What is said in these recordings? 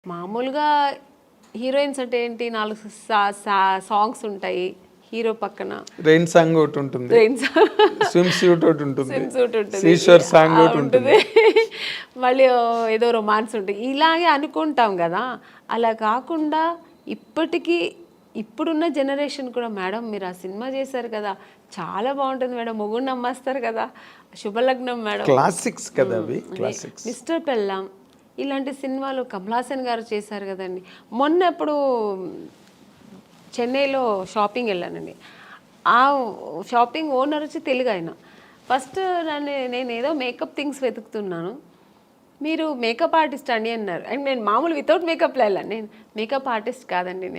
మామూలుగా హీరోయిన్స్ అంటే ఏంటి, 4 సాంగ్స్ ఉంటాయి హీరో పక్కన. రెయిన్ సాంగ్ ఒకటి ఉంటుంది, స్విమ్ సూట్ ఒకటి ఉంటుంది, స్విమ్ సూట్ ఉంటుంది, సీషోర్ సాంగ్ ఒకటి ఉంటుంది, మళ్ళీ ఏదో రొమాన్స్ ఉంటుంది. ఇలాగే అనుకుంటాం కదా. అలా కాకుండా ఇప్పుడున్న జనరేషన్ కూడా, మేడం మీరు ఆ సినిమా చేశారు కదా, చాలా బాగుంటుంది మేడం, మొగుడు నమ్మేస్తారు కదా, శుభలగ్నం మేడం, క్లాసిక్స్ కదా అవి, క్లాసిక్స్, మిస్టర్ పెళ్ళాం, ఇలాంటి సినిమాలు కమల్ హాసన్ గారు చేశారు కదండి. మొన్న ఎప్పుడు చెన్నైలో షాపింగ్ వెళ్ళానండి. ఆ షాపింగ్ ఓనర్ వచ్చి తెలుగు ఆయన. ఫస్ట్ నేను ఏదో మేకప్ థింగ్స్ వెతుకుతున్నాను, మీరు మేకప్ ఆర్టిస్ట్ అండి అన్నారు. అండ్ నేను మామూలు వితౌట్ మేకప్లో వెళ్ళాను. నేను మేకప్ ఆర్టిస్ట్ కాదండి,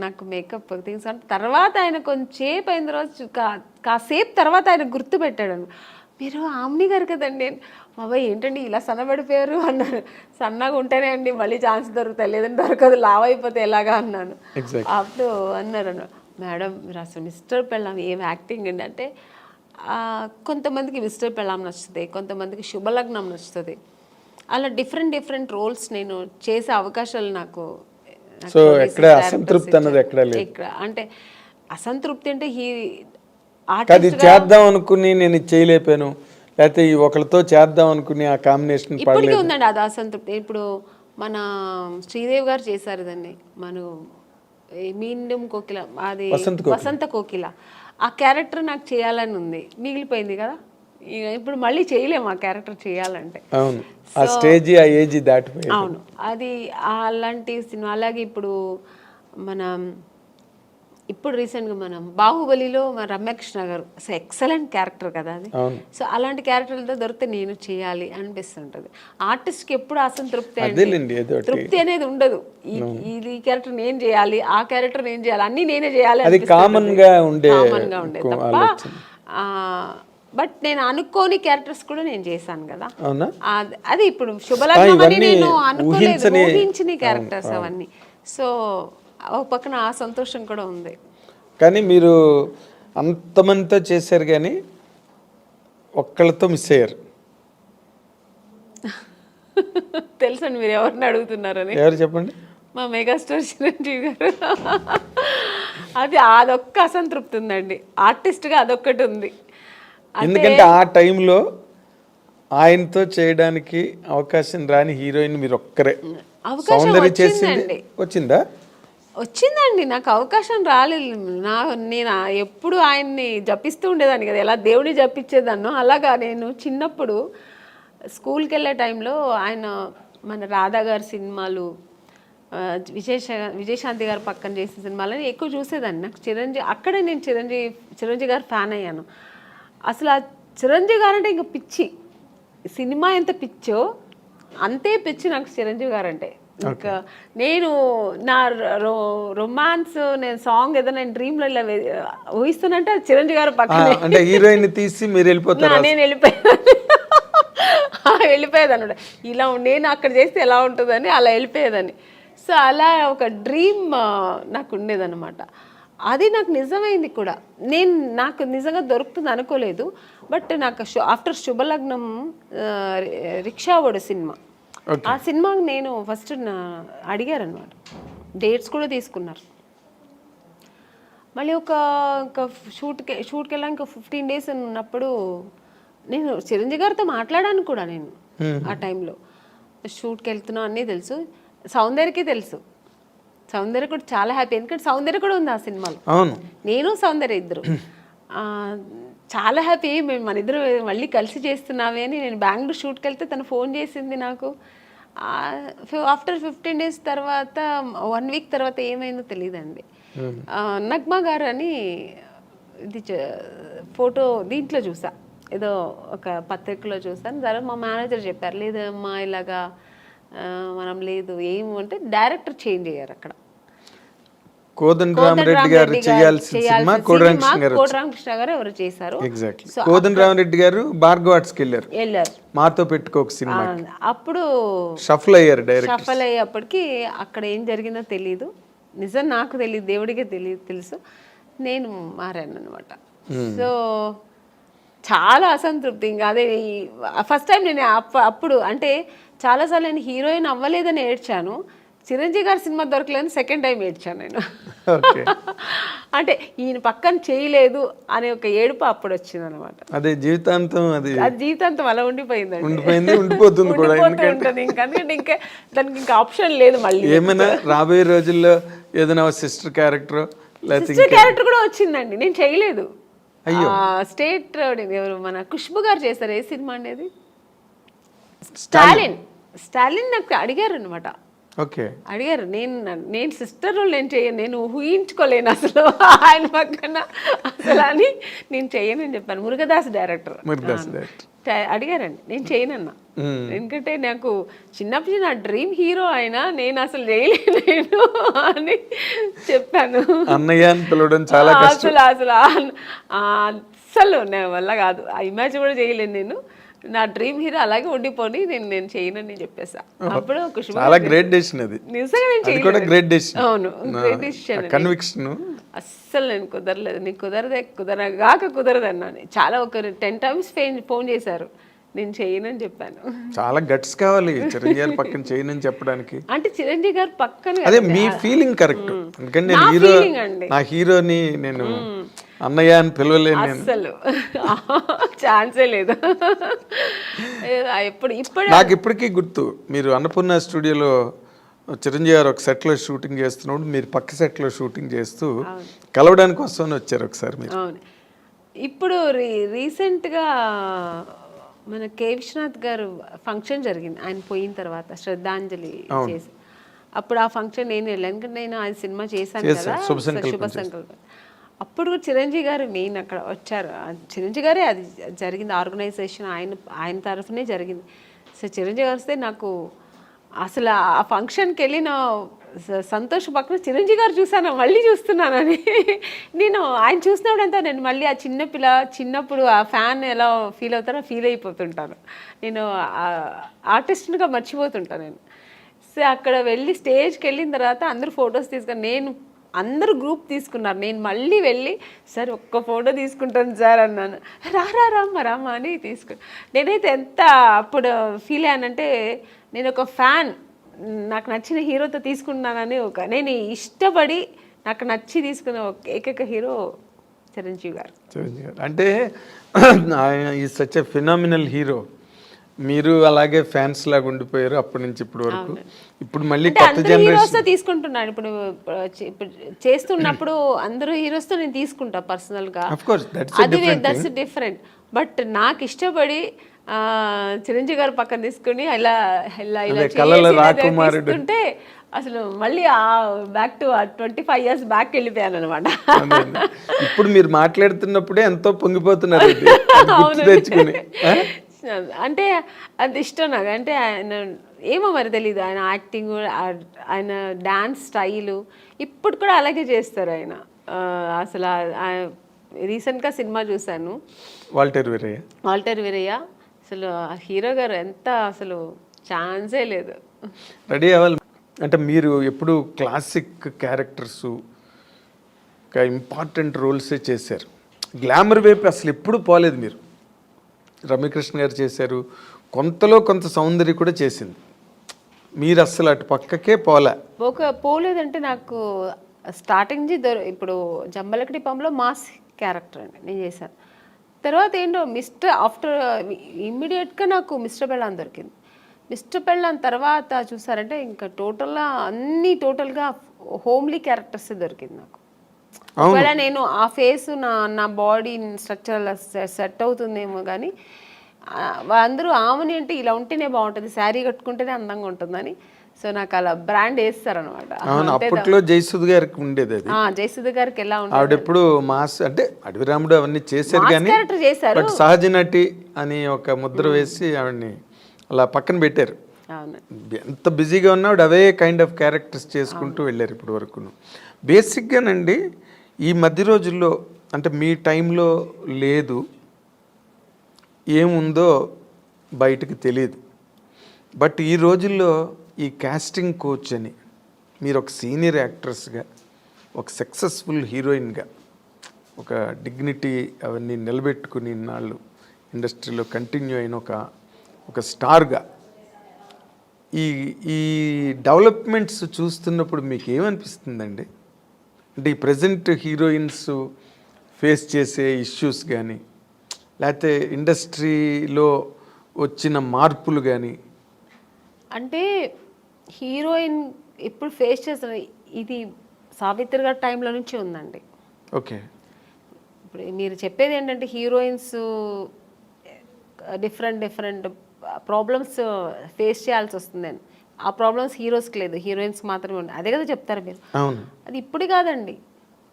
నాకు మేకప్ థింగ్స్ అంటే. తర్వాత ఆయన కొంచెంసేపు అయిన తర్వాత, కాసేపు తర్వాత ఆయన గుర్తుపెట్టాడు, మీరు ఆమ్ని గారు కదండి. బాబాయ్ ఏంటండి ఇలా సన్నబడిపోయారు అన్నారు. సన్నగా ఉంటేనే అండి మళ్ళీ ఛాన్స్ దొరుకుతాయి, లేదంటే దొరకదు, లావ్ అయిపోతే ఎలాగా అన్నాను. అప్పుడు అన్నారు, మేడం మీరు అసలు మిస్టర్ పెళ్ళాం ఏం యాక్టింగ్ అండి అంటే, కొంతమందికి మిస్టర్ పెళ్ళాం నచ్చుతుంది, కొంతమందికి శుభలగ్నం నచ్చుతుంది. అలా డిఫరెంట్ రోల్స్ నేను చేసే అవకాశాలు నాకు. సో ఎక్కడ అసంతృప్తి అన్నది ఎక్కడ లేదు. అంటే అసంతృప్తి అంటే అది చేద్దాం అనుకుని నేను చేయలేపాను, లేకపోతే ఒకరితో చేద్దాం అనుకుని ఆ కాంబినేషన్ ఇప్పటికీ ఉందండి అది అసంతృప్తి. ఇప్పుడు మన శ్రీదేవి గారు చేశారు దాన్ని, మీండం కోకిల, అది వసంత కోకిల. ఆ క్యారెక్టర్ నాకు చేయాలని ఉంది, మిగిలిపోయింది కదా. ఇప్పుడు మళ్ళీ చేయలేము ఆ క్యారెక్టర్ చేయాలంటే. అవును, ఆ స్టేజ్ ఆ ఏజ్ దాటిపోయింది. అవును, అది అలాంటి సినిమా. అలాగే ఇప్పుడు రీసెంట్గా మనం బాహుబలిలో రమ్యకృష్ణ గారు అసలు ఎక్సలెంట్ క్యారెక్టర్ కదా అది. సో అలాంటి క్యారెక్టర్లతో దొరికితే నేను చేయాలి అనిపిస్తుంటుంది. ఆర్టిస్ట్కి ఎప్పుడు అసంతృప్తి, తృప్తి అనేది ఉండదు. ఈ క్యారెక్టర్ నేను చేయాలి, ఆ క్యారెక్టర్ నేను చేయాలి, అన్ని నేనే చేయాలి కామన్ గా ఉండే తప్ప. బట్ నేను అనుకోని క్యారెక్టర్స్ కూడా నేను చేశాను కదా. అది ఇప్పుడు శుభలగ్నం అని నేను అనుకోలేదు, ఊహించిన క్యారెక్టర్స్ అవన్నీ. సో ఒక పక్కన ఆ సంతోషం కూడా ఉంది. కానీ మీరు అంతమందితో చేశారు కానీ ఒక్కళ్ళతో మిస్ అయ్యారు. తెలుసండి మీరు ఎవరిని అడుగుతున్నారని. ఎవరు చెప్పండి. మా మెగాస్టార్ చిరంజీవి గారు. అదొక్క అసంతృప్తి ఉందండి, ఆర్టిస్ట్గా అదొక్కటి ఉంది. ఎందుకంటే ఆ టైంలో ఆయనతో చేయడానికి అవకాశం రాని హీరోయిన్ మీరు ఒక్కరే. సౌందర్య చేసింది వచ్చిందండి, నాకు అవకాశం రాలేదు. నేను ఎప్పుడు ఆయన్ని జపిస్తూ ఉండేదాన్ని కదా, ఎలా దేవుడిని జపించేదాన్నో అలాగా. నేను చిన్నప్పుడు స్కూల్కి వెళ్ళే టైంలో ఆయన మన రాధా గారి సినిమాలు, విజయశాంతి గారు పక్కన చేసిన సినిమాలని ఎక్కువ చూసేదాన్ని. నాకు అక్కడే నేను చిరంజీవి గారు ఫ్యాన్ అయ్యాను. అసలు ఆ చిరంజీవి గారు అంటే ఇంకా పిచ్చి. సినిమా ఎంత పిచ్చో అంతే పిచ్చి నాకు చిరంజీవి గారు అంటే. ఇంకా నేను నా రొమాన్స్, నేను సాంగ్ ఏదైనా నేను డ్రీమ్లో ఇలా ఊహిస్తానంటే అది చిరంజీవి గారు పక్కన హీరోయిన్ తీసి మీరు వెళ్ళిపోతారు. నేను వెళ్ళిపోయేదాన్ని. ఇలా నేను అక్కడ చేస్తే ఎలా ఉంటుందని అలా వెళ్ళిపోయేదాన్ని. సో అలా ఒక డ్రీమ్ నాకు ఉండేదన్నమాట. అది నాకు నిజమైంది కూడా. నాకు నిజంగా దొరుకుతుంది అనుకోలేదు. బట్ నాకు ఆఫ్టర్ శుభలగ్నం రిక్షావాడు సినిమా, ఆ సినిమాకి నేను ఫస్ట్ అడిగారనమాట, డేట్స్ కూడా తీసుకున్నారు. మళ్ళీ ఒక షూట్కి వెళ్ళాక ఇంకా 15 days ఉన్నప్పుడు నేను చిరంజీవి గారితో మాట్లాడాను కూడా. నేను ఆ టైంలో షూట్కి వెళ్తున్నా అన్నీ తెలుసు, సౌందర్యకి తెలుసు. సౌందర్య కూడా చాలా హ్యాపీ, ఎందుకంటే సౌందర్య కూడా ఉంది ఆ సినిమాలో. నేను సౌందర్య ఇద్దరు చాలా హ్యాపీ. మన ఇద్దరు మళ్ళీ కలిసి చేస్తున్నామే అని. నేను బెంగళూరు షూట్కి వెళ్తే తను ఫోన్ చేసింది నాకు. ఆఫ్టర్ 15 days తర్వాత, 1 week తర్వాత ఏమైందో తెలియదండి. నగ్మా గారు అని ఇది ఫోటో దీంట్లో చూసా, ఏదో ఒక పత్రికలో చూసాను. తర్వాత మా మేనేజర్ చెప్పారు, లేదమ్మా ఇలాగా మనం లేదు ఏమంటే డైరెక్టర్ చేంజ్ అయ్యారు అక్కడ. కోదండరామిరెడ్డి గారు చేయాల్సిన సినిమా కోదండరామకృష్ణ గారు ఎవరు చేశారు. కోదండరామిరెడ్డి గారు భార్గవ ఆర్ట్స్కి వెళ్ళారు, మాతో పెట్టుకోక సినిమా. అప్పుడు షఫల్ అయ్యారు. షఫల్ అయ్యేప్పటికి అక్కడ ఏం జరిగిందో తెలియదు, నిజం నాకు తెలియదు, దేవుడికే తెలుసు. నేను మారాను అనమాట. సో చాలా అసంతృప్తి. ఇంకా అదే ఫస్ట్ టైం నేను అప్పుడు అంటే చాలాసార్లు నేను హీరోయిన్ అవ్వలేదని ఏడ్చాను, చిరంజీవి గారి సినిమా దొరకలేని సెకండ్ టైం ఏడ్చాను నేను. ఓకే. అంటే ఈయన పక్కన చేయలేదు అనే ఒక ఏడుపు అప్పుడు వచ్చింది అనమాట. అదే జీవితాంతం అది జీవితాంతం అలా ఉండిపోయిందండి. ఉండిపోతుంది కూడా. ఉంటుంది ఇంకా దానికి ఇంకా ఆప్షన్ లేదు. మళ్ళీ ఏమైనా రాబోయే రోజుల్లో ఏదైనా సిస్టర్ క్యారెక్టర్ సిస్టర్ క్యారెక్టర్ కూడా వచ్చిందండి, నేను చేయలేదు. స్టేట్ ఎవరు మన ఖుష్బు గారు చేశారు. ఏ సినిమా అనేది? స్టాలిన్ నాకు అడిగారు అనమాట. ఓకే. అడిగారు, నేను సిస్టర్ రోల్ నేను చేయను, నేను ఊహించుకోలేను అసలు ఆయన పక్కన అసలు అని నేను చేయనని చెప్పాను. మురుగదాస్ డైరెక్టర్ అడిగారండి, నేను చేయనన్నా. ఎందుకంటే నాకు చిన్నప్పుడు నా డ్రీమ్ హీరో ఆయన, నేను అసలు చేయలేను అని చెప్పాను. అసలు నా వల్ల కాదు, ఆ ఇమాజిన్ కూడా చేయలేను నేను. నా డ్రీమ్ హీరో అలాగే ఉండిపోని నేను చేయనని చెప్పేసా. అప్పుడు చాలా గ్రేట్ డెసిషన్ అది. నిజంగా నేను చేయలేదు. Great decision. అవును, గ్రేట్ డెసిషన్. కన్విక్షన్. అస్సలు నేను కుదరలేదు, నీకు కుదరదు అన్నాను. చాలా ఒక 10 times ఫోన్ చేశారు, నేను చేయనని చెప్పాను. చాలా గట్స్ కావాలి చిరంజీవి గారి పక్కన చేయనని చెప్పడానికి. అంటే చిరంజీవి గారి పక్కన అదే మీ ఫీలింగ్ కరెక్ట్. ఎందుకంటే నేను నా హీరోని నేను అన్నయ్య అని పిలవలేను. అసలు ఛాన్సే లేదు. నాకు ఇప్పటికీ గుర్తు, మీరు అన్నపూర్ణ స్టూడియోలో చిరంజీవి గారు ఒక సెట్లో షూటింగ్ చేస్తున్నప్పుడు మీరు పక్క సెట్లో షూటింగ్ చేస్తూ కలవడానికి వస్తామని వచ్చారు ఒకసారి మీరు. అవును. ఇప్పుడు రీసెంట్గా మన కే విశ్వనాథ్ గారు ఫంక్షన్ జరిగింది, ఆయన పోయిన తర్వాత శ్రద్ధాంజలి చేసి. అప్పుడు ఆ ఫంక్షన్ నేను వెళ్ళాను, ఎందుకంటే నేను ఆ సినిమా చేశాను కదా, శుభ సంకల్పం. అప్పుడు చిరంజీవి గారు మెయిన్ అక్కడ వచ్చారు. చిరంజీవి గారే అది జరిగింది, ఆర్గనైజేషన్ ఆయన తరఫునే జరిగింది. సో చిరంజీవి గారు వస్తే నాకు అసలు ఆ ఫంక్షన్కి వెళ్ళిన సంతోష్ పక్కన చిరంజీవి గారు చూసాను, మళ్ళీ చూస్తున్నానని. నేను ఆయన చూసినప్పుడంతా నేను మళ్ళీ ఆ చిన్నప్పుడు ఆ ఫ్యాన్ ఎలా ఫీల్ అవుతానో ఫీల్ అయిపోతుంటాను. నేను ఆర్టిస్ట్గా మర్చిపోతుంటాను నేను. సో అక్కడ వెళ్ళి స్టేజ్కి వెళ్ళిన తర్వాత అందరూ ఫొటోస్ తీసుకొని అందరూ గ్రూప్ తీసుకున్నారు. నేను మళ్ళీ వెళ్ళి సార్ ఒక్క ఫోటో తీసుకుంటాను సార్ అన్నాను. రామ్మా అని నేనైతే ఎంత అప్పుడు ఫీల్ అయ్యానంటే, నేను ఒక ఫ్యాన్, నాకు నచ్చిన హీరోతో తీసుకున్నానని నేను ఇష్టపడి నాకు నచ్చి తీసుకున్న ఏకైక హీరో చిరంజీవి గారు. అంటే ఆయన ఈ సచ్ ఎ ఫినామినల్ హీరో. మీరు అలాగే ఫ్యాన్స్ లాగా ఉండిపోయారు అప్పటి నుంచి ఇప్పటి వరకు. ఇప్పుడు మళ్ళీ కొత్త జనరేషన్ తీసుకుంటున్నాను. ఇప్పుడు చేస్తున్నప్పుడు అందరూ హీరోస్తో నేను తీసుకుంటా పర్సనల్ గా, అది దట్స్ డిఫరెంట్. బట్ నాకు ఇష్టపడి చిరంజీవి గారు పక్కన తీసుకుని ఇలా తీసుకుంటే అసలు మళ్ళీ బ్యాక్ టు 25 years బ్యాక్ వెళ్ళిపోయాను అనమాట. ఇప్పుడు మీరు మాట్లాడుతున్నప్పుడే ఎంతో పొంగిపోతున్నారు. అంటే అది ఇష్టం నాకు. అంటే ఆయన ఏమో మరి తెలీదు, ఆయన యాక్టింగ్, ఆయన డాన్స్ స్టైలు ఇప్పుడు కూడా అలాగే చేస్తారు ఆయన. అసలు రీసెంట్గా సినిమా చూశాను, వాల్టర్ వీరయ్య. అసలు హీరో గారు ఎంత అసలు ఛాన్సే లేదు. రెడీ అవ్వాలి అంటే మీరు ఎప్పుడు క్లాసిక్ క్యారెక్టర్స్, ఇంపార్టెంట్ రోల్సే చేశారు. గ్లామర్ వైపు అసలు ఎప్పుడు పోలేదు మీరు. రమ్యకృష్ణ గారు చేశారు, కొంతలో కొంత సౌందర్యం కూడా చేసింది. మీరు అస్సలు అటు పక్కకే పోలేదంటే నాకు స్టార్టింగ్ ఇప్పుడు జంబలకడి పంలో మాస్ క్యారెక్టర్ అండి నేను చేశాను. తర్వాత ఏంటో ఆఫ్టర్ ఇమ్మీడియట్గా నాకు మిస్టర్ పెళ్ళాన్ దొరికింది. మిస్టర్ పెళ్ళాన్ తర్వాత చూసారంటే ఇంకా టోటల్గా హోమ్లీ క్యారెక్టర్స్ దొరికింది నాకు. ఒకవేళ నేను ఆ ఫేస్ నా బాడీ స్ట్రక్చర్ సెట్ అవుతుందేమో కానీ అందరూ ఆమెని అంటే ఇలా ఉంటేనే బాగుంటుంది, శారీ కట్టుకుంటేనే అందంగా ఉంటుందని. సో నాకు అలా బ్రాండ్ వేస్తారనమాట. అప్పట్లో జయసుధ గారికి ఉండేది అది. జయసుధ గారికి ఎలా ఉంటుంది, ఆవిడెప్పుడు మాస్ అంటే అడవి రాముడు అవన్నీ చేశారు కానీ చేశారు, సహజ నటి అని ఒక ముద్ర వేసి ఆవిడని అలా పక్కన పెట్టారు. ఎంత బిజీగా ఉన్నా ఆవిడ అవే కైండ్ ఆఫ్ క్యారెక్టర్స్ చేసుకుంటూ వెళ్ళారు ఇప్పటి వరకు. బేసిక్గానండి ఈ మధ్య రోజుల్లో అంటే మీ టైంలో లేదు, ఏముందో బయటకు తెలియదు. బట్ ఈ రోజుల్లో ఈ కాస్టింగ్ కోచ్ అని మీరు ఒక సీనియర్ యాక్ట్రెస్గా, ఒక సక్సెస్ఫుల్ హీరోయిన్గా, ఒక డిగ్నిటీ అవన్నీ నిలబెట్టుకుని ఇన్నాళ్ళు ఇండస్ట్రీలో కంటిన్యూ అయిన ఒక స్టార్గా ఈ ఈ డెవలప్మెంట్స్ చూస్తున్నప్పుడు మీకు ఏమనిపిస్తుందండి? అంటే ఈ ప్రజెంట్ హీరోయిన్స్ ఫేస్ చేసే ఇష్యూస్ కానీ, లేకపోతే ఇండస్ట్రీలో వచ్చిన మార్పులు కానీ. అంటే హీరోయిన్ ఇప్పుడు ఫేస్ చేసిన ఇది సావిత్రి గారి టైంలో నుంచి ఉందండి. ఓకే. ఇప్పుడు మీరు చెప్పేది ఏంటంటే హీరోయిన్స్ డిఫరెంట్ ప్రాబ్లమ్స్ ఫేస్ చేయాల్సి వస్తుందని. ఆ ప్రాబ్లమ్స్ హీరోస్కి లేదు, హీరోయిన్స్కి మాత్రమే ఉంది. అదే కదా చెప్తారు మీరు. అవును. అది ఇప్పుడు కాదండి,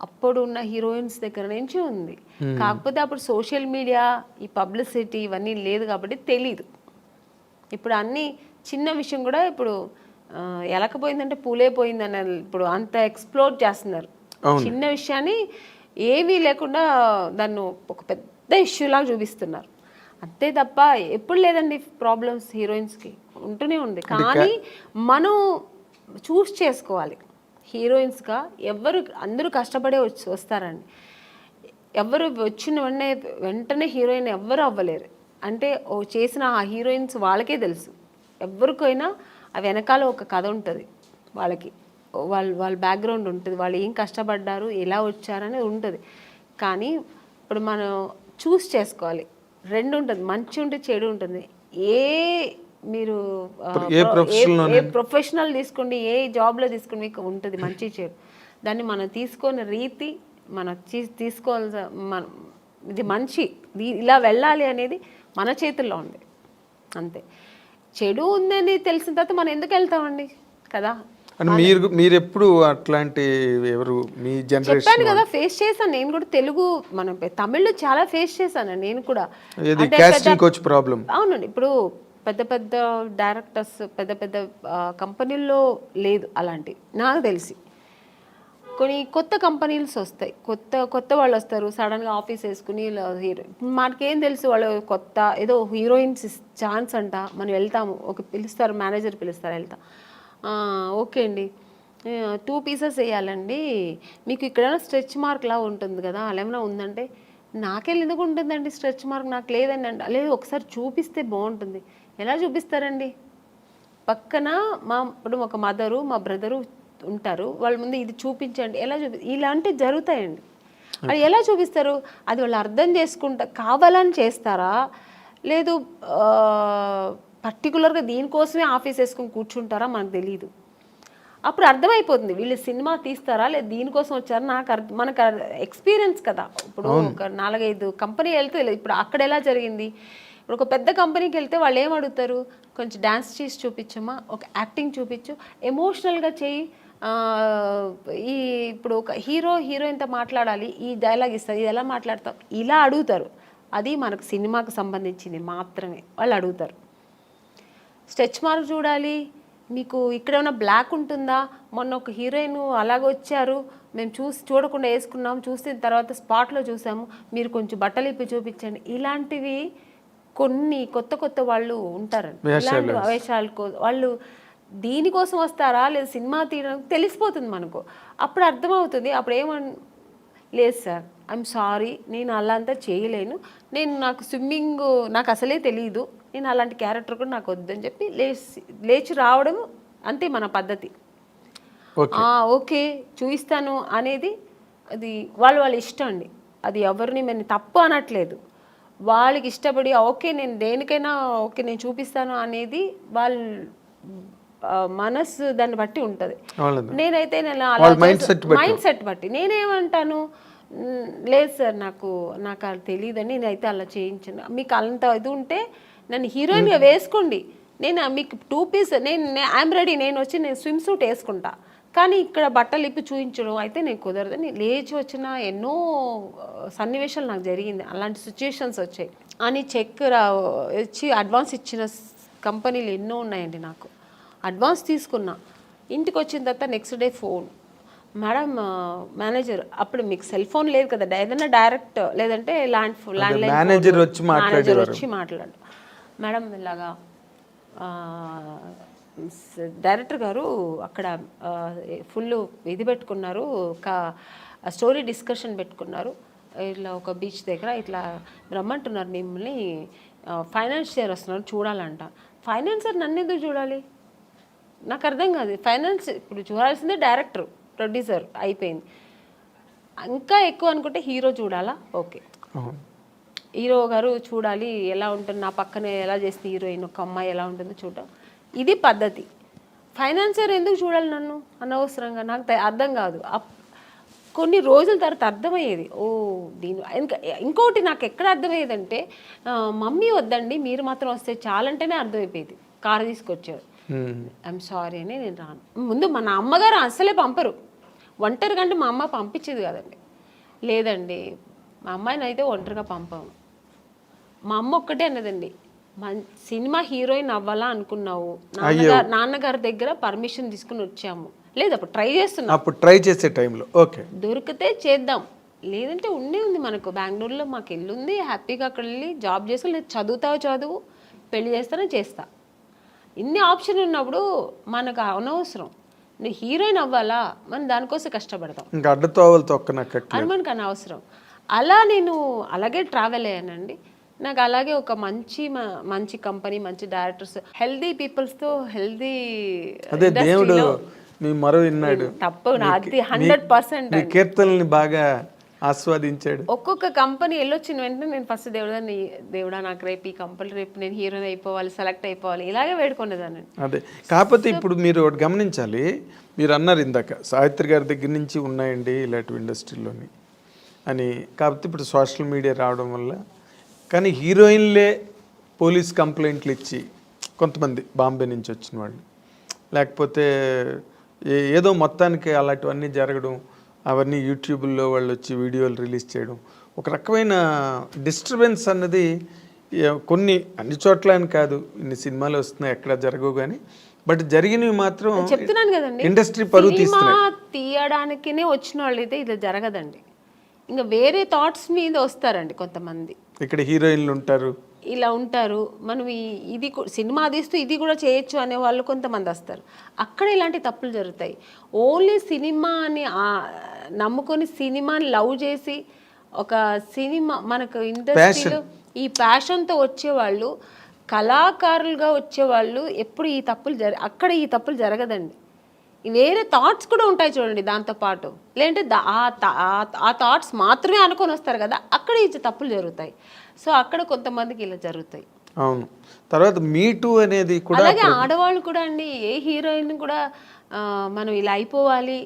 అప్పుడు ఉన్న హీరోయిన్స్ దగ్గర నుంచి ఉంది. కాకపోతే అప్పుడు సోషల్ మీడియా, ఈ పబ్లిసిటీ ఇవన్నీ లేదు కాబట్టి తెలీదు. ఇప్పుడు అన్ని చిన్న విషయం కూడా ఇప్పుడు ఎలకపోయిందంటే పూలే పోయిందని ఇప్పుడు అంత ఎక్స్ప్లోర్ చేస్తున్నారు. చిన్న విషయాన్ని ఏమీ లేకుండా దాన్ని ఒక పెద్ద ఇష్యూలాగా చూపిస్తున్నారు. అంతే తప్ప ఎప్పుడు లేదండి ప్రాబ్లమ్స్ హీరోయిన్స్కి, ఉంటూనే ఉంది. కానీ మనం చూస్ చేసుకోవాలి. హీరోయిన్స్గా అందరూ కష్టపడే వస్తారండి. ఎవరు వచ్చిన వెంటనే హీరోయిన్ ఎవ్వరు అవ్వలేరు. అంటే చేసిన ఆ హీరోయిన్స్ వాళ్ళకే తెలుసు. ఎవరికైనా ఆ వెనకాల ఒక కథ ఉంటుంది, వాళ్ళకి వాళ్ళ బ్యాక్గ్రౌండ్ ఉంటుంది, వాళ్ళు ఏం కష్టపడ్డారు, ఎలా వచ్చారనేది ఉంటుంది. కానీ ఇప్పుడు మనం చూస్ చేసుకోవాలి. రెండు ఉంటుంది, మంచి ఉంటుంది, చెడు ఉంటుంది. మీరు ఏ ప్రొఫెషనల్ తీసుకోండి, ఏ జాబ్లో తీసుకోండి, మీకు ఉంటుంది మంచి చెడు. దాన్ని మనం తీసుకునే రీతి, మనం తీసుకోవాల్సిన ఇది మంచి ఇలా వెళ్ళాలి అనేది మన చేతుల్లో ఉంది అంతే. చెడు ఉందని తెలిసిన తర్వాత మనం ఎందుకు వెళ్తామండి కదా. మీరు ఎప్పుడు అట్లాంటి ఎవరు మీ జనరేషన్ చెప్పాను కదా, ఫేస్ చేశాను నేను కూడా. తెలుగు మనం తమిళ్లో చాలా ఫేస్ చేశాను నేను కూడా. అవునండి, ఇప్పుడు పెద్ద పెద్ద డైరెక్టర్స్, పెద్ద పెద్ద కంపెనీల్లో లేదు అలాంటి నాకు తెలిసి. కొన్ని కొత్త కంపెనీస్ వస్తాయి, కొత్త వాళ్ళు వస్తారు, సడన్గా ఆఫీస్ వేసుకుని హీరో. మనకేం తెలుసు వాళ్ళు కొత్త ఏదో హీరోయిన్స్ ఛాన్స్ అంట, మనం వెళ్తాము, ఒక పిలుస్తారు, మేనేజర్ పిలుస్తారు, వెళ్తాం. ఓకే అండి, 2 పీసెస్ వేయాలండి, మీకు ఇక్కడ స్ట్రెచ్ మార్క్ లా ఉంటుంది కదా, అలా ఏమైనా ఉందంటే, నాకెళ్ళి ఎందుకు ఉంటుందండి స్ట్రెచ్ మార్క్, నాకు లేదండి అంట. లేదు, ఒకసారి చూపిస్తే బాగుంటుంది. ఎలా చూపిస్తారండి? పక్కన ఇప్పుడు ఒక మదరు, మా బ్రదరు ఉంటారు, వాళ్ళ ముందు ఇది చూపించండి, ఎలా ఇలాంటివి జరుగుతాయండి. అది ఎలా చూపిస్తారు? అది వాళ్ళు అర్థం చేసుకుంటా కావాలని చేస్తారా, లేదు పర్టికులర్గా దీనికోసమే ఆఫీస్ వేసుకొని కూర్చుంటారా, మనకు తెలియదు. అప్పుడు అర్థమైపోతుంది వీళ్ళు సినిమా తీస్తారా లేదు దీనికోసం వచ్చారా. మనకు ఎక్స్పీరియన్స్ కదా. ఇప్పుడు ఒక 4-5 కంపెనీ వెళ్తే ఇప్పుడు అక్కడ ఎలా జరిగింది. ఇప్పుడు ఒక పెద్ద కంపెనీకి వెళ్తే వాళ్ళు ఏం అడుగుతారు, కొంచెం డ్యాన్స్ చేసి చూపించమ్మా, ఒక యాక్టింగ్ చూపించు, ఎమోషనల్గా చేయి, ఇప్పుడు ఒక హీరోయిన్తో మాట్లాడాలి, ఈ డైలాగ్ ఇస్తారు, ఇది ఎలా మాట్లాడతాం, ఇలా అడుగుతారు. అది మనకు సినిమాకు సంబంధించింది మాత్రమే వాళ్ళు అడుగుతారు. స్ట్రెచ్ మార్క్ చూడాలి, మీకు ఇక్కడ ఏమైనా బ్లాక్ ఉంటుందా, మొన్న ఒక హీరోయిన్ అలాగ వచ్చారు, మేము చూడకుండా వేసుకున్నాం, చూసిన తర్వాత స్పాట్లో చూసాము, మీరు కొంచెం బట్టలు ఇప్పి చూపించండి. ఇలాంటివి కొన్ని కొత్త వాళ్ళు ఉంటారండి. ఇలాంటి వేషాలకు వాళ్ళు దీనికోసం వస్తారా లేదు సినిమా తీయడానికి తెలిసిపోతుంది మనకు. అప్పుడు అర్థమవుతుంది. అప్పుడు లేదు సార్, ఐఎమ్ సారీ, నేను అలా అంతా చేయలేను, నాకు స్విమ్మింగ్ నాకు అసలే తెలియదు, నేను అలాంటి క్యారెక్టర్ కూడా నాకు వద్దని చెప్పి లేచి రావడం అంతే మన పద్ధతి. ఓకే చూపిస్తాను అనేది అది వాళ్ళ ఇష్టం అండి. అది ఎవరిని మేము తప్పు అనట్లేదు, వాళ్ళకి ఇష్టపడి ఓకే నేను దేనికైనా ఓకే నేను చూపిస్తాను అనేది వాళ్ళ మనసు దాన్ని బట్టి ఉంటుంది. నేనైతే మైండ్ సెట్ బట్టి నేనేమంటాను, లేదు సార్ నాకు అది తెలియదని, నేనైతే అలా చేయించాను, మీకు అంత ఇది ఉంటే నన్ను హీరోయిన్గా వేసుకోండి, నేను మీకు 2 పీస్ ఐఎమ్ రెడీ, నేను స్విమ్ సూట్ వేసుకుంటా, కానీ ఇక్కడ బట్టలు ఇప్పి చూపించడం అయితే నేను కుదరదని లేచి వచ్చిన ఎన్నో సన్నివేశాలు నాకు జరిగింది. అలాంటి సిచ్యుయేషన్స్ వచ్చాయి అని వచ్చి అడ్వాన్స్ ఇచ్చిన కంపెనీలు ఎన్నో ఉన్నాయండి. నాకు అడ్వాన్స్ తీసుకున్నా, ఇంటికి వచ్చిన తర్వాత next day phone, madam manager, అప్పుడు మీకు సెల్ ఫోన్ లేదు కదా, ఏదైనా డైరెక్ట్ లేదంటే ల్యాండ్లైన్ మేనేజర్ వచ్చి మాట్లాడు, మేడం ఇలాగా డైరెక్టర్ గారు అక్కడ ఫుల్ ఇది పెట్టుకున్నారు, ఒక స్టోరీ డిస్కషన్ పెట్టుకున్నారు, ఇట్లా ఒక బీచ్ దగ్గర ఇట్లా రమ్మంటున్నారు మిమ్మల్ని, ఫైనాన్షియర్ వస్తున్నారు చూడాలంట. ఫైనాన్సర్ నన్ను ఎందుకు చూడాలి, నాకు అర్థం కాదు. ఫైనాన్స్ ఇప్పుడు చూడాల్సిందే డైరెక్టర్, ప్రొడ్యూసర్ అయిపోయింది. ఇంకా ఎక్కువ అనుకుంటే హీరో చూడాలా, ఓకే హీరో గారు చూడాలి ఎలా ఉంటుంది, నా పక్కనే ఎలా చేస్తుంది హీరోయిన్, ఒక అమ్మాయి ఎలా ఉంటుందో చూడటం, ఇది పద్ధతి. ఫైనాన్సర్ ఎందుకు చూడాలి నన్ను అనవసరంగా, నాకు అర్థం కాదు. కొన్ని రోజుల తర్వాత అర్థమయ్యేది, ఓ దీని ఇంకోటి నాకు ఎక్కడ అర్థమయ్యేదంటే, మమ్మీ వద్దండి మీరు మాత్రం వస్తే చాలంటేనే అర్థమైపోయేది. కారు తీసుకొచ్చారు, ఐఎమ్ సారీ అని నేను రాను. ముందు మన అమ్మగారు అసలే పంపరు, ఒంటరిగా అంటే మా అమ్మ పంపించేది కదండి. లేదండి మా అమ్మాయిని అయితే ఒంటరిగా పంపాము. మా అమ్మ ఒక్కటే అన్నదండి, సినిమా హీరోయిన్ అవ్వాలా అనుకున్నావు, నాన్నగారి దగ్గర పర్మిషన్ తీసుకుని వచ్చాము. లేదు అప్పుడు ట్రై చేస్తున్నాం, అప్పుడు ట్రై చేసే టైంలో ఓకే దొరికితే చేద్దాం, లేదంటే ఉంది మనకు బెంగళూరులో మాకు ఇల్లు ఉంది, హ్యాపీగా అక్కడ వెళ్ళి జాబ్ చేసుకుని, లేదు చదువుతావు చదువు, పెళ్లి చేస్తానో చేస్తా. ఇన్ని ఆప్షన్ ఉన్నప్పుడు మనకు అనవసరం నువ్వు హీరోయిన్ అవ్వాలా, మనం దానికోసం కష్టపడతాం, ఇంకా అడ్డతోవలతో అని మనకు అనవసరం. అలా నేను అలాగే ట్రావెల్ అయ్యానండి. నాకు అలాగే ఒక మంచి కంపెనీ, మంచి డైరెక్టర్స్, హెల్దీ పీపుల్స్తో హెల్దీ, అదే దేవుడు మీ మరో విన్నాడు, తప్పు నాది 100%. కీర్తనల్ని బాగా ఆస్వాదించాడు. ఒక్కొక్క కంపెనీ వెళ్ళొచ్చిన వెంటనే నేను ఫస్ట్ దేవుడా నాకు రేపు ఈ కంపెనీ, రేపు నేను హీరోయిన్ అయిపోవాలి, సెలెక్ట్ అయిపోవాలి, ఇలాగే వేడుకునేదాన్ని. అదే కాకపోతే ఇప్పుడు మీరు ఒకటి గమనించాలి, మీరు అన్నారు ఇందాక సావిత్రి గారి దగ్గర నుంచి ఉన్నాయండి ఇలాంటి ఇండస్ట్రీలోని అని. కాకపోతే ఇప్పుడు సోషల్ మీడియా రావడం వల్ల, కానీ హీరోయిన్లే పోలీస్ కంప్లైంట్లు ఇచ్చి కొంతమంది బాంబే నుంచి వచ్చిన వాళ్ళు, లేకపోతే ఏదో మొత్తానికి అలాంటివన్నీ జరగడం, అవన్నీ యూట్యూబ్లో వాళ్ళు వచ్చి వీడియోలు రిలీజ్ చేయడం, ఒక రకమైన డిస్టర్బెన్స్ అన్నది కొన్ని అన్ని చోట్ల అని కాదు, ఇన్ని సినిమాలు వస్తున్నాయి ఎక్కడ జరగవు కానీ, బట్ జరిగినవి మాత్రం చెప్తున్నాను కదండి, ఇండస్ట్రీ పరువు తీయడానికినే వచ్చిన వాళ్ళు అయితే ఇది జరగదండి. ఇంకా వేరే థాట్స్ మీద వస్తారండి కొంతమంది. ఇక్కడ హీరోయిన్లు ఉంటారు, ఇలా ఉంటారు, మనం ఇది సినిమా తీస్తూ ఇది కూడా చేయొచ్చు అనే వాళ్ళు కొంతమంది వస్తారు, అక్కడ ఇలాంటి తప్పులు జరుగుతాయి. ఓన్లీ సినిమాని నమ్ముకొని సినిమాని లవ్ చేసి ఒక సినిమా మనకు ఇండస్ట్రీలో ఈ ప్యాషన్తో వచ్చేవాళ్ళు, కళాకారులుగా వచ్చేవాళ్ళు ఎప్పుడు ఈ తప్పులు అక్కడ ఈ తప్పులు జరగదండి. వేరే థాట్స్ కూడా ఉంటాయి చూడండి దాంతోపాటు, లేదంటే ఆ థాట్స్ మాత్రమే అనుకొని వస్తారు కదా, అక్కడ ఈ తప్పులు జరుగుతాయి. సో అక్కడ కొంతమందికి ఇలా జరుగుతాయి. అవును. తర్వాత మీటూ అనేది కూడా, అలాగే ఆడవాళ్ళు కూడా అండి, ఏ హీరోయిన్ కూడా మనం ఇలా అయిపోవాలి,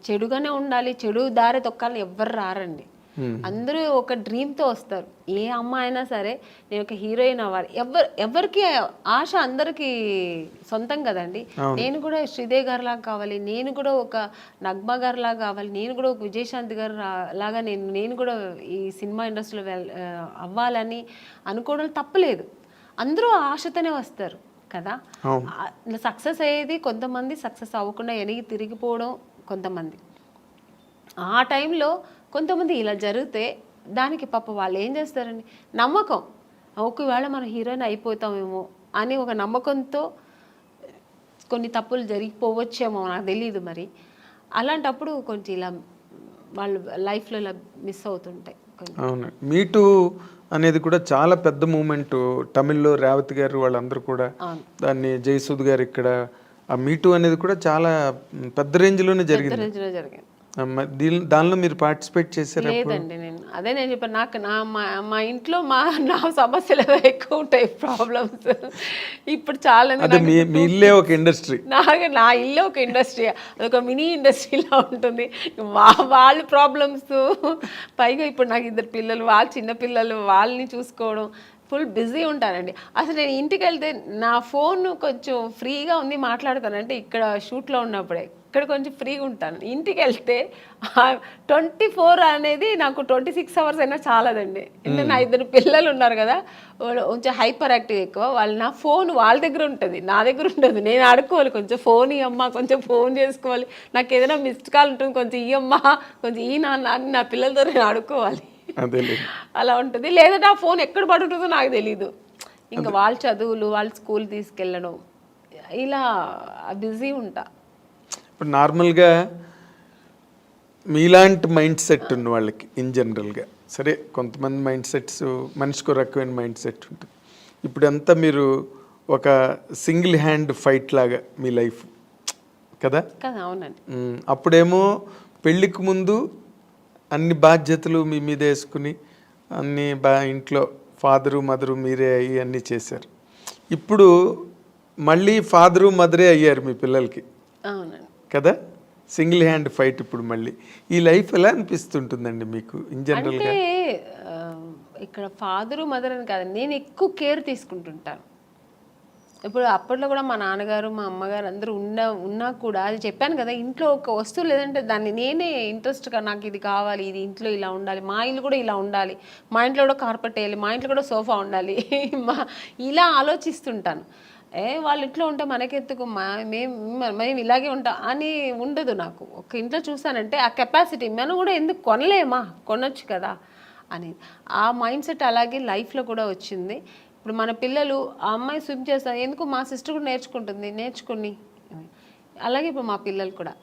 చెడుగానే ఉండాలి, చెడు దారి తొక్కాలని ఎవ్వరు రారండి. అందరూ ఒక డ్రీమ్తో వస్తారు. ఏ అమ్మాయి అయినా సరే నేను ఒక హీరోయిన్ అవ్వాలి, ఎవరికి ఆశ అందరికీ సొంతం కదండి. నేను కూడా శ్రీదేవి గారు లాగా కావాలి, నేను కూడా ఒక నగ్మా గారు లాగా కావాలి, నేను కూడా ఒక విజయశాంతి గారు లాగా నేను కూడా ఈ సినిమా ఇండస్ట్రీలో అవ్వాలని అనుకోవడం తప్పలేదు. అందరూ ఆశతోనే వస్తారు కదా. సక్సెస్ అయ్యేది కొంతమంది, సక్సెస్ అవ్వకుండా వెనక్కి తిరిగిపోవడం కొంతమంది. ఆ టైంలో కొంతమంది ఇలా జరిగితే దానికి పాప వాళ్ళు ఏం చేస్తారండి, నమ్మకం, ఒకవేళ మనం హీరోయిన్ అయిపోతామేమో అని ఒక నమ్మకంతో కొన్ని తప్పులు జరిగిపోవచ్చేమో, నాకు తెలియదు మరి. అలాంటప్పుడు కొంచెం ఇలా వాళ్ళు లైఫ్లో ఇలా మిస్ అవుతుంటాయి. అవును, మీటూ అనేది కూడా చాలా పెద్ద మూమెంట్. తమిళ్లో రేవతి గారు వాళ్ళందరూ కూడా దాన్ని, జయసూద్ గారు ఇక్కడ, ఆ మీటూ అనేది కూడా చాలా పెద్ద రేంజ్లోనే జరిగింది. దానిలో మీరు పార్టిసిపేట్ చేశారు? లేదండి, నేను చెప్పాను, నాకు మా ఇంట్లో నా సమస్యలు ఎక్కువ ఉంటాయి, ప్రాబ్లమ్స్. ఇప్పుడు చాలా మీ ఇల్లే ఒక ఇండస్ట్రీ, నా ఇల్లే ఒక ఇండస్ట్రీ, అదొక మినీ ఇండస్ట్రీలా ఉంటుంది. వాళ్ళ ప్రాబ్లమ్స్, పైగా ఇప్పుడు నాకు 2 పిల్లలు, వాళ్ళ చిన్న పిల్లలు, వాళ్ళని చూసుకోవడం, ఫుల్ బిజీ ఉంటానండి. అసలు నేను ఇంటికి వెళ్తే నా ఫోన్ కొంచెం ఫ్రీగా ఉంది మాట్లాడతానంటే ఇక్కడ షూట్లో ఉన్నప్పుడే, ఇక్కడ కొంచెం ఫ్రీగా ఉంటాను. ఇంటికి వెళ్తే 24 అనేది నాకు 26 అవర్స్ అయినా చాలదండి. ఎందుకంటే నా 2 పిల్లలు ఉన్నారు కదా, కొంచెం హైపర్ యాక్టివ్ ఎక్కువ, వాళ్ళు నా ఫోన్ వాళ్ళ దగ్గర ఉంటుంది, నా దగ్గర ఉంటుంది. నేను ఆడుకోవాలి, కొంచెం ఫోన్ ఇవ్వమ్మా, కొంచెం ఫోన్ చేసుకోవాలి, నాకు ఏదైనా మిస్డ్ కాల్ ఉంటుంది, కొంచెం ఇవ్వమ్మా, కొంచెం ఈ నాన్న అని నా పిల్లలతో నేను ఆడుకోవాలి, అలా ఉంటుంది. లేదంటే ఆ ఫోన్ ఎక్కడ పడుతుందో నాకు తెలీదు. ఇంకా వాళ్ళ చదువులు, వాళ్ళ స్కూల్ తీసుకెళ్ళడం, ఇలా బిజీ ఉంటా. ఇప్పుడు నార్మల్గా మీలాంటి మైండ్ సెట్ ఉన్న వాళ్ళకి ఇన్ జనరల్గా, సరే కొంతమంది మైండ్ సెట్స్ మనిషికి రకమైన మైండ్ సెట్ ఉంటుంది. ఇప్పుడంతా మీరు ఒక సింగిల్ హ్యాండ్ ఫైట్ లాగా మీ లైఫ్ కదా. కదా, అవునండి. అప్పుడేమో పెళ్ళికి ముందు అన్ని బాధ్యతలు మీ మీద వేసుకుని అన్ని ఇంట్లో ఫాదరు మదరు మీరే అయ్యి అన్నీ చేశారు. ఇప్పుడు మళ్ళీ ఫాదరు మదరే అయ్యారు మీ పిల్లలకి. అవునండి కదా, సింగిల్ హ్యాండ్ ఫైట్ ఇప్పుడు మళ్ళీ. ఈ లైఫ్ ఎలా అనిపిస్తుంటుందండి మీకు ఇన్ జనరల్గా? అంటే ఇక్కడ ఫాదరు మదర్ అని కాదు, నేను ఎక్కువ కేర్ తీసుకుంటుంటాను. ఇప్పుడు అప్పట్లో కూడా మా నాన్నగారు మా అమ్మగారు అందరూ ఉన్నా కూడా, అది చెప్పాను కదా, ఇంట్లో ఒక వస్తువు లేదంటే దాన్ని నేనే ఇంట్రెస్ట్గా నాకు ఇది కావాలి, ఇది ఇంట్లో ఇలా ఉండాలి, మా ఇల్లు కూడా ఇలా ఉండాలి, మా ఇంట్లో కూడా కార్పెట్ వేయాలి, మా ఇంట్లో కూడా సోఫా ఉండాలి, ఇలా ఆలోచిస్తుంటాను. వాళ్ళ ఇంట్లో ఉంటే మనకెత్తుకు మేము ఇలాగే ఉంటాం అని ఉండదు నాకు. ఒక ఇంట్లో చూసానంటే ఆ కెపాసిటీ మనం కూడా ఎందుకు కొనలేమా, కొనొచ్చు కదా అని ఆ మైండ్ సెట్ అలాగే లైఫ్లో కూడా వచ్చింది. ఇప్పుడు మన పిల్లలు ఆ అమ్మాయి స్విమ్ చేస్తారు, ఎందుకు మా సిస్టర్ కూడా నేర్చుకుని అలాగే ఇప్పుడు మా పిల్లలు కూడా.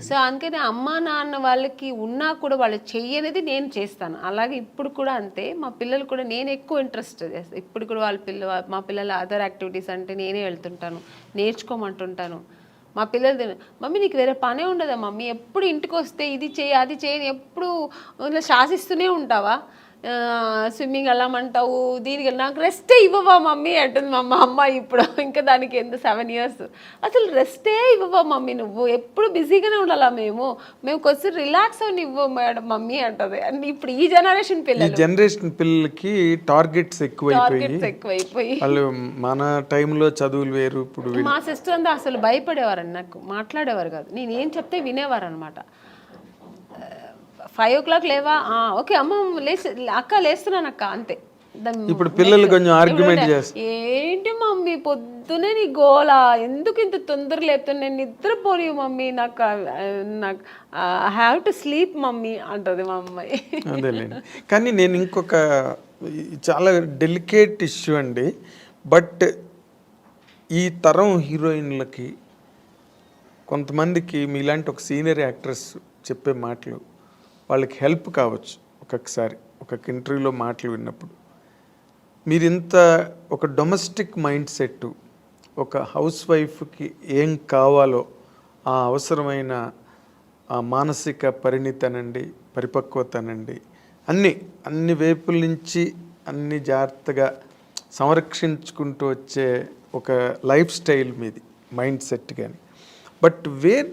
సో అందుకని అమ్మా నాన్న వాళ్ళకి ఉన్నా కూడా వాళ్ళు చెయ్యనేది నేను చేస్తాను. అలాగే ఇప్పుడు కూడా అంతే, మా పిల్లలు కూడా నేను ఎక్కువ ఇంట్రెస్ట్ చేస్తాను. ఇప్పుడు కూడా మా పిల్లల అదర్ యాక్టివిటీస్ అంటే నేనే వెళ్తుంటాను, నేర్చుకోమంటుంటాను. మా పిల్లలు, మమ్మీ నీకు వేరే పనే ఉండదా మమ్మీ, ఎప్పుడు ఇంటికి వస్తే ఇది చేయి అది చేయని ఎప్పుడు ఇలా శాసిస్తూనే ఉంటావా, స్విమ్మింగ్ వెళ్ళమంటావు, దీనికి నాకు రెస్టే ఇవ్వవా మమ్మీ అంటుంది మా అమ్మాయి ఇప్పుడు. ఇంకా దానికి ఎంత 7 years, అసలు రెస్టే ఇవ్వవా మమ్మీ, నువ్వు ఎప్పుడు బిజీగానే ఉండాలా, మేము కొంచెం రిలాక్స్ అవని ఇవ్వ మేడం మమ్మీ అంటది. అండ్ ఇప్పుడు ఈ జనరేషన్ పిల్లలకి టార్గెట్స్ ఎక్కువైపోయి వాళ్ళు మన టైంలో చదువులు వేరు. ఇప్పుడు మా సిస్టర్ అంతా అసలు భయపడేవారండి, నాకు మాట్లాడేవారు కాదు, నేను ఏం చెప్తే వినేవారు అనమాట. 5 o'clock లేవా, ఓకే అమ్మ అక్క లేస్తున్నాను అక్క అంతే. ఇప్పుడు పిల్లలు కొంచెం ఆర్గ్యుమెంట్ చేస్తారు, ఏంటి మమ్మీ పొద్దునే నీ గోలా, ఎందుకు ఇంత తొందర లేపుతాను, నేను నిద్రపోని మమ్మీ, నాకు I have to sleep mummy అంటది మా అమ్మాయి. అదేలేండి. కానీ నేను ఇంకొక చాలా డెలికేట్ ఇష్యూ అండి, బట్ ఈ తరం హీరోయిన్లకి కొంతమందికి మీలాంటి ఒక సీనియర్ యాక్ట్రెస్ చెప్పే మాటలు వాళ్ళకి హెల్ప్ కావచ్చు. ఒక్కొక్కసారి ఒక ఇంటర్వ్యూలో మాటలు విన్నప్పుడు మీరు ఇంత ఒక డొమెస్టిక్ మైండ్ సెట్, ఒక హౌస్ వైఫ్కి ఏం కావాలో ఆ అవసరమైన ఆ మానసిక పరిణితనండి, పరిపక్వతనండి, అన్ని వైపుల నుంచి అన్ని జాగ్రత్తగా సంరక్షించుకుంటూ వచ్చే ఒక లైఫ్ స్టైల్ మీది, మైండ్ సెట్. కానీ but where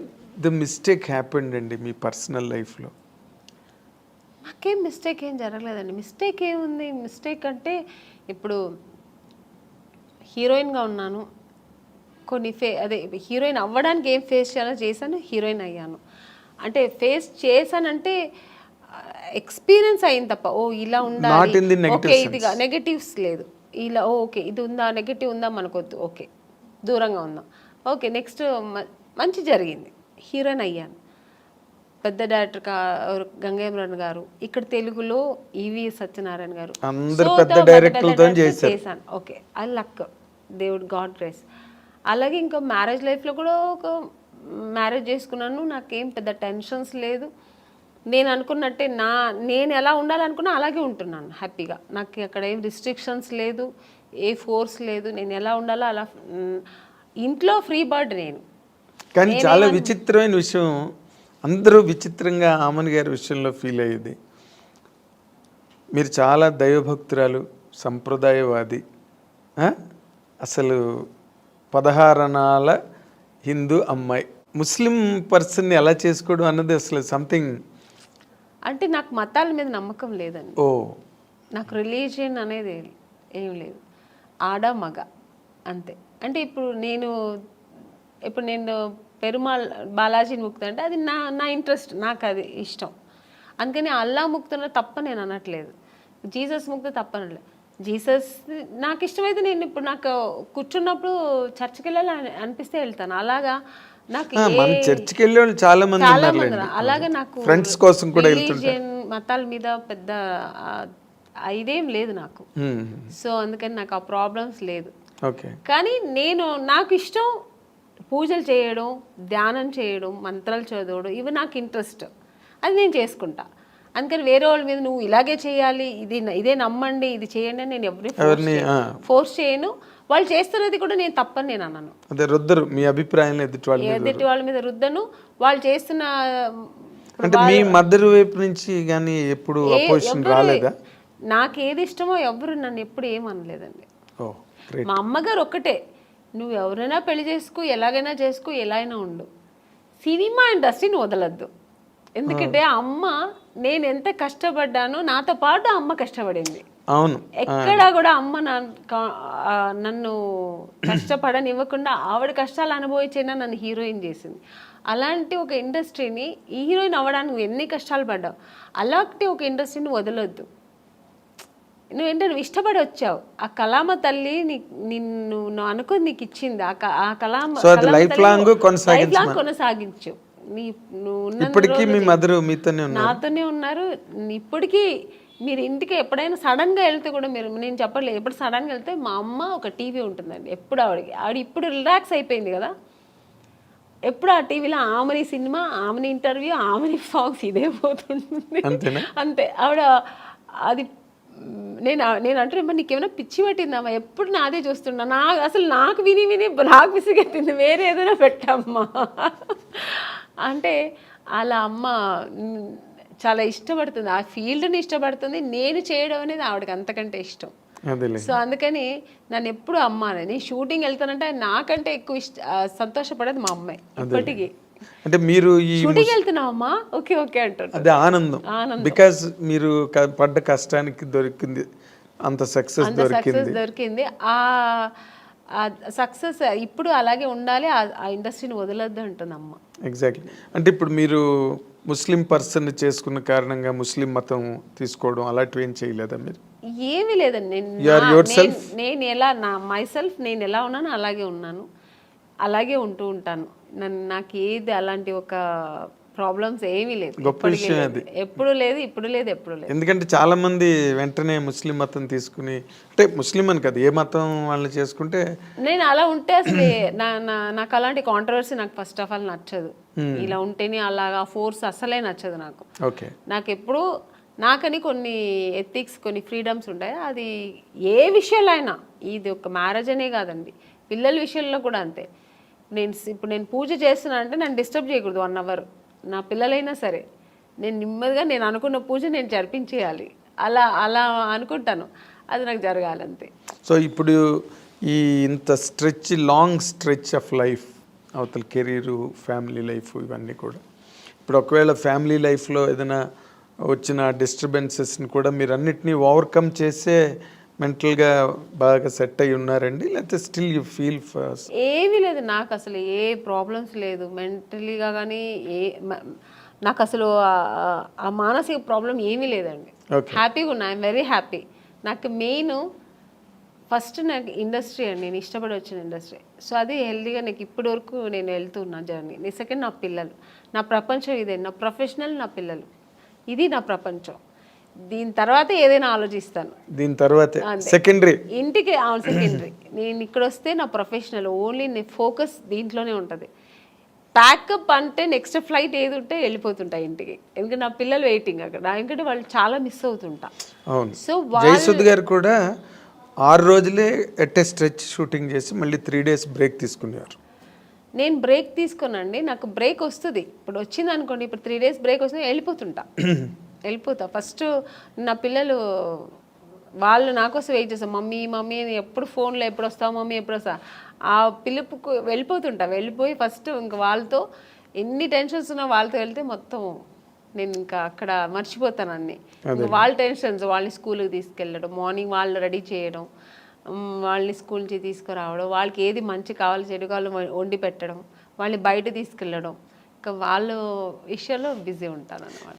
the mistake happened అండి మీ పర్సనల్ లైఫ్లో? నాకేం మిస్టేక్ ఏం జరగలేదండి. మిస్టేక్ ఏముంది, మిస్టేక్ అంటే ఇప్పుడు హీరోయిన్గా ఉన్నాను, కొన్ని అదే హీరోయిన్ అవ్వడానికి ఏం ఫేస్ చేయాలో చేశాను, హీరోయిన్ అయ్యాను. అంటే ఫేస్ చేశానంటే ఎక్స్పీరియన్స్ అయింది తప్ప, ఇలా ఉండాలి, ఓకే ఇదిగా నెగటివ్స్ లేదు, ఇలా ఓకే ఇది ఉందా, నెగటివ్ ఉందా మనకొద్దు, ఓకే దూరంగా ఉందాం, ఓకే నెక్స్ట్ మంచి జరిగింది, హీరోయిన్ అయ్యాను. పెద్ద డైరెక్టర్ గంగేమ్రన్ గారు, ఇక్కడ తెలుగులో ఈవి సత్యనారాయణ గారు, చేశాను. ఓకే ఐ లక్, దేవుడు గాడ్ గ్రేస్. అలాగే ఇంకా మ్యారేజ్ లైఫ్లో కూడా ఒక మ్యారేజ్ చేసుకున్నాను, నాకేం పెద్ద టెన్షన్స్ లేదు. నేను అనుకున్నట్టే నేను ఎలా ఉండాలనుకున్నా అలాగే ఉంటున్నాను హ్యాపీగా. నాకు అక్కడ ఏం రిస్ట్రిక్షన్స్ లేదు, ఏ ఫోర్స్ లేదు, నేను ఎలా ఉండాలో అలా. ఇంట్లో ఫ్రీ బర్డ్ నేను. కానీ చాలా విచిత్రమైన విషయం, అందరూ విచిత్రంగా ఆమన్ గారి విషయంలో ఫీల్ అయ్యేది, మీరు చాలా దైవభక్తురాలు, సంప్రదాయవాది, అసలు 16 అణాల హిందూ అమ్మాయి, ముస్లిం పర్సన్ని ఎలా చేసుకోవడం అన్నది అసలు సంథింగ్. అంటే నాకు మతాల మీద నమ్మకం లేదండి. నాకు రిలీజియన్ అనేది ఏం లేదు, ఆడ మగ అంతే. అంటే ఇప్పుడు నేను పెరుమాళ్ బాలాజీని ముక్తా అంటే అది నా ఇంట్రెస్ట్, నాకు అది ఇష్టం. అందుకని అల్లా ముక్తున్న తప్ప నేను అనట్లేదు, జీసస్ ముక్త తప్పనట్లేదు. జీసస్ నాకు ఇష్టమైతే నేను ఇప్పుడు నాకు కూర్చున్నప్పుడు చర్చికి వెళ్ళాలి అనిపిస్తే వెళ్తాను. అలాగా నాకు చర్చికి వెళ్ళే వాళ్ళు చాలా మంది అలాగే నాకు ఫ్రెండ్స్ కోసం కూడా రిలీజియన్ మతాల మీద పెద్ద ఇదేం లేదు నాకు. సో అందుకని నాకు ఆ ప్రాబ్లమ్స్ లేదు. కానీ నాకు ఇష్టం పూజలు చేయడం, ధ్యానం చేయడం, మంత్రాలు చదవడం, ఇవి నాకు ఇంట్రెస్ట్, అది నేను చేసుకుంటా. అందుకని వేరే వాళ్ళ మీద నువ్వు ఇలాగే చేయాలి, ఇదే నమ్మండి, ఇది చేయండి అని నేను ఎవరిని ఫోర్స్ చేయను. వాళ్ళు చేస్తున్నది కూడా నేను తప్పని నేను అన్నాను. అదే రుద్దరు మీ అభిప్రాయం ఎదుటి వాళ్ళ మీద రుద్దను. వాళ్ళు చేస్తున్న అంటే మీ మదర్ వైపు నుంచి కానీ ఎప్పుడు అపోజిషన్ రాలేదా? నాకు ఏది ఇష్టమో ఎవరు నన్ను ఎప్పుడు ఏమనలేదండి. ఓ గ్రేట్. మా అమ్మగారు ఒక్కటే, నువ్వు ఎవరైనా పెళ్లి చేసుకో, ఎలాగైనా చేసుకో, ఎలా అయినా ఉండు, సినిమా ఇండస్ట్రీని వదలద్దు. ఎందుకంటే అమ్మ నేను ఎంత కష్టపడ్డానో నాతో పాటు అమ్మ కష్టపడింది. అవును, ఎక్కడా కూడా అమ్మ నన్ను కష్టపడనివ్వకుండా ఆవిడ కష్టాలు అనుభవించినా నన్ను హీరోయిన్ చేసింది. అలాంటి ఒక ఇండస్ట్రీని హీరోయిన్ అవ్వడానికి ఎన్ని కష్టాలు పడ్డావు, అలాంటి ఒక ఇండస్ట్రీని వదలొద్దు. నువ్వు ఇష్టపడి వచ్చావు, ఆ కళామ తల్లి నిన్ను అనుకుని నీకు ఇచ్చింది, ఆ కళామ లైఫ్ లాంగ్ కొనసాగించు. ఇప్పటికీ మీ మదర్ నాతోనే ఉన్నారు. ఇప్పటికీ మీరు ఇంటికి ఎప్పుడైనా సడన్గా వెళ్తే కూడా నేను చెప్పలేదు, ఎప్పుడు సడన్గా వెళ్తే మా అమ్మ ఒక టీవీ ఉంటుందండి ఎప్పుడు ఆవిడ ఇప్పుడు రిలాక్స్ అయిపోయింది కదా, ఎప్పుడు ఆ టీవీలో ఆమెని సినిమా, ఆమెని ఇంటర్వ్యూ, ఆమెని సాంగ్స్ ఇదే పోతుంటుంది అంతే. ఆవిడ అది నేను అంటే నీకేమైనా పిచ్చి పట్టిందమ్మా, ఎప్పుడు నాదే చూస్తున్నా, అసలు నాకు విని నాకు విసిగెత్తింది, వేరే ఏదైనా పెట్టమ్మా అంటే అలా అమ్మ చాలా ఇష్టపడుతుంది, ఆ ఫీల్డ్ని ఇష్టపడుతుంది. నేను చేయడం అనేది ఆవిడకి అంతకంటే ఇష్టం. సో అందుకని నన్ను ఎప్పుడు అమ్మ నేను షూటింగ్ వెళ్తానంటే నాకంటే ఎక్కువ సంతోషపడేది మా అమ్మాయి ఇప్పటికీ. అంటే మీరు షూటింగ్ వెళ్తున్నావమ్మా, ఓకే ఓకే అంటారు. అదే ఆనందం, బికాజ్ మీరు పడ్డ కష్టానికి దొరికింది అంత సక్సెస్ దొరికింది. ఆ సక్సెస్ ఇప్పుడు అలాగే ఉండాలి, ఆ ఇండస్ట్రీని వదలొద్దు అంటుంది అమ్మ. ఎగ్జాక్ట్లీ. అంటే ఇప్పుడు మీరు ముస్లిం పర్సన్ చేసుకున్న కారణంగా ముస్లిం మతం తీసుకోవడం అలాంటివి ఏం చేయలేదా మీరు? ఏమీ లేదండి. నేను ఎలా మైసెల్ఫ్ నేను ఎలా ఉన్నాను అలాగే ఉన్నాను, అలాగే ఉంటూ ఉంటాను. నాకు ఏది అలాంటి ఒక ప్రాబ్లమ్స్ ఏమీ లేదు, గొప్ప విషయం అది. ఎప్పుడు లేదు, ఇప్పుడు లేదు, ఎప్పుడు లేదు. ఎందుకంటే చాలా మంది వెంటనే ముస్లిం మతం తీసుకుని, అంటే ముస్లిం అని కదా ఏ మతం వాళ్ళని చేసుకుంటే, నేను అలా ఉంటే అసలు నాకు అలాంటి కాంట్రవర్సీ నాకు ఫస్ట్ ఆఫ్ ఆల్ నచ్చదు. ఇలా ఉంటేనే అలాగా ఫోర్స్ అసలే నచ్చదు నాకు. ఓకే, నాకు ఎప్పుడు నాకని కొన్ని ఎథిక్స్, కొన్ని ఫ్రీడమ్స్ ఉంటాయి. అది ఏ విషయంలో అయినా, ఇది ఒక మ్యారేజ్ అనే కాదండి, పిల్లల విషయంలో కూడా అంతే. ఇప్పుడు నేను పూజ చేస్తున్నా అంటే నన్ను డిస్టర్బ్ చేయకూడదు 1 hour, నా పిల్లలైనా సరే. నేను నెమ్మదిగా నేను అనుకున్న పూజ నేను జరిపించేయాలి, అలా అనుకుంటాను, అది నాకు జరగాలంతే. సో ఇప్పుడు ఈ ఇంత లాంగ్ స్ట్రెచ్ ఆఫ్ లైఫ్, అవతల కెరీరు, ఫ్యామిలీ లైఫ్, ఇవన్నీ కూడా ఇప్పుడు ఒకవేళ ఫ్యామిలీ లైఫ్లో ఏదైనా వచ్చిన డిస్టర్బెన్సెస్ని కూడా మీరు అన్నిటినీ ఓవర్కమ్ చేసే మెంటల్గా బాగా సెట్ అయి ఉన్నారండి, లేకపోతే స్టిల్ యూ ఫీల్ ఫస్ట్? ఏమీ లేదు, నాకు అసలు ఏ ప్రాబ్లమ్స్ లేదు మెంటలీగా కానీ, నాకు అసలు ఆ మానసిక ప్రాబ్లం ఏమీ లేదండి. హ్యాపీగా ఉన్నా, ఐఎమ్ వెరీ హ్యాపీ. నాకు మెయిన్ ఫస్ట్ నాకు ఇండస్ట్రీ అండి, నేను ఇష్టపడి వచ్చిన ఇండస్ట్రీ. సో అది హెల్తీగా నాకు ఇప్పటి వరకు నేను వెళ్తున్నా జర్నీ. సెకండ్ నా పిల్లలు, నా ప్రపంచం ఇదే, నా ప్రొఫెషనల్, నా పిల్లలు, ఇది నా ప్రపంచం. దీని తర్వాత ఏదైనా ఆలోచిస్తాను, దీని తర్వాత సెకండరీ, ఇంటికి సెకండరీ. నేను ఇక్కడ వస్తే నా ప్రొఫెషనల్ ఓన్లీ, నీ ఫోకస్ దీంట్లోనే ఉంటుంది. ప్యాకప్ అంటే నెక్స్ట్ ఫ్లైట్ ఏది ఉంటే వెళ్ళిపోతుంటా ఇంటికి, ఎందుకంటే నా పిల్లలు వెయిటింగ్ అక్కడ, ఎందుకంటే వాళ్ళు చాలా మిస్ అవుతుంటా. సో జయసుద్ గారు కూడా 6 రోజులే ఎట్ ఏ స్ట్రెచ్ షూటింగ్ చేసి మళ్ళీ 3 days బ్రేక్ తీసుకున్నారు. నేను బ్రేక్ తీసుకోనండి, నాకు బ్రేక్ వస్తుంది. ఇప్పుడు వచ్చింది అనుకోండి, ఇప్పుడు 3 days బ్రేక్ వస్తుంది, వెళ్ళిపోతా. ఫస్ట్ నా పిల్లలు వాళ్ళు నా కోసం వెయిట్ చేస్తాను, మమ్మీ మమ్మీ అని ఎప్పుడు ఫోన్లో, ఎప్పుడు వస్తావు మమ్మీ, ఎప్పుడు వస్తా, ఆ పిలుపుకు వెళ్ళిపోయి ఫస్ట్ ఇంకా వాళ్ళతో ఎన్ని టెన్షన్స్ ఉన్నా వాళ్ళతో వెళ్తే మొత్తం నేను ఇంకా అక్కడ మర్చిపోతాను అన్నీ. వాళ్ళ టెన్షన్స్, వాళ్ళని స్కూల్కి తీసుకెళ్ళడం, మార్నింగ్ వాళ్ళు రెడీ చేయడం, వాళ్ళని స్కూల్ నుంచి తీసుకురావడం, వాళ్ళకి ఏది మంచి కావాలి చెడు కావాలి వండి పెట్టడం, వాళ్ళని బయట తీసుకెళ్ళడం, ఇంకా వాళ్ళ విషయంలో బిజీ ఉంటాను అన్నమాట.